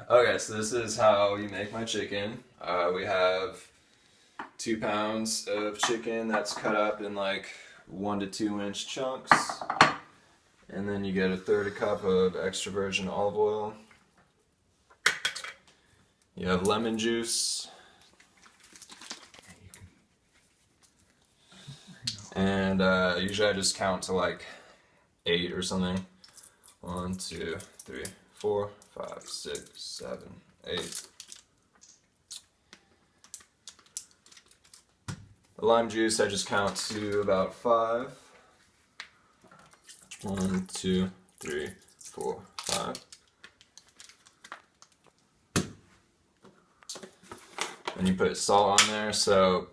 Okay, so this is how you make my chicken. We have 2 pounds of chicken that's cut up in like 1 to 2 inch chunks. And then you get a third a cup of extra virgin olive oil. You have lemon juice. And usually I just count to like 8 or something. 1, 2, 3, 4, 5, 6, 7, 8. The lime juice I just count to about 5. 1, 2, 3, 4, 5. And you put salt on there, so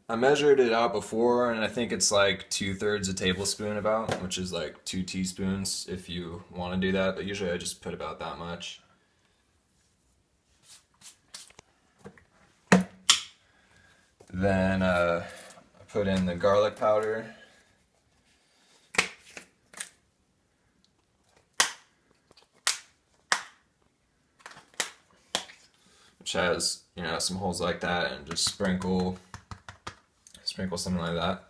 I measured it out before, and I think it's like 2/3 a tablespoon about, which is like 2 teaspoons if you want to do that, but usually I just put about that much. Then I put in the garlic powder. Which has, some holes like that, and just sprinkle something like that.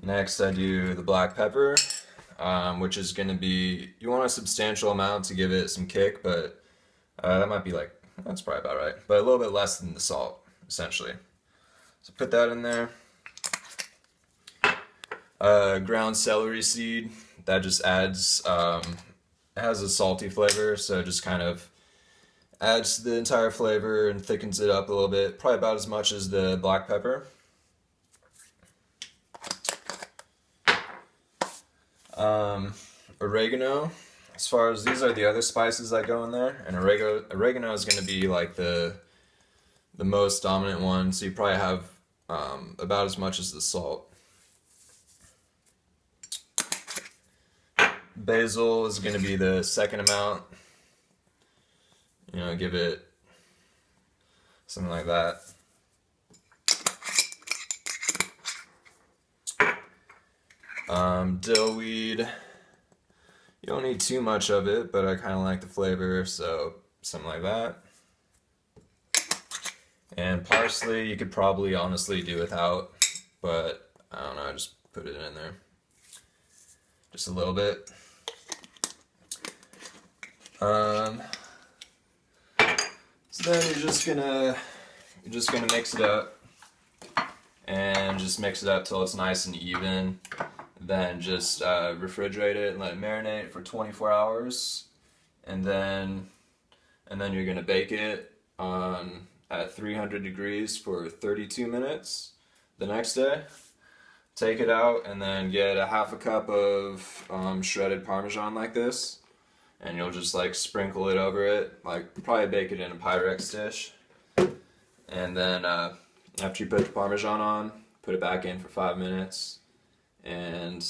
Next I do the black pepper, which is going to be, you want a substantial amount to give it some kick, but that might be like, that's probably about right, but a little bit less than the salt, essentially. So put that in there. Ground celery seed, that just adds, it has a salty flavor, so it just kind of adds to the entire flavor and thickens it up a little bit, probably about as much as the black pepper. Oregano, as far as these are the other spices that go in there, and oregano is going to be like the most dominant one, so you probably have about as much as the salt. Basil is going to be the second amount. Give it something like that. Dill weed, you don't need too much of it, but I kind of like the flavor, so something like that. And parsley, you could probably honestly do without, but I don't know, I just put it in there. Just a little bit. So then you're just gonna mix it up, and just mix it up till it's nice and even. Then just refrigerate it and let it marinate for 24 hours, and then you're gonna bake it at 300 degrees for 32 minutes the next day. Take it out and then get a half a cup of shredded Parmesan like this, and you'll just like sprinkle it over it, like probably bake it in a pyrex dish. And then after you put the Parmesan on, put it back in for 5 minutes and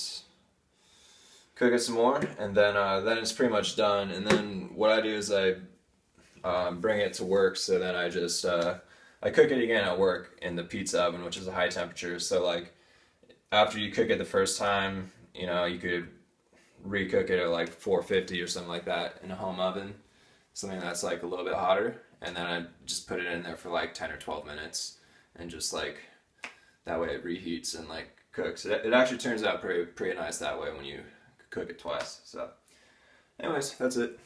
cook it some more, and then it's pretty much done. And then what I do is I bring it to work, so then I just I cook it again at work in the pizza oven, which is a high temperature. So like after you cook it the first time, you could recook it at like 450 or something like that in a home oven, something that's like a little bit hotter, and then I just put it in there for like 10 or 12 minutes, and just like that way it reheats and like cooks. It actually turns out pretty nice that way when you cook it twice. So anyways, that's it.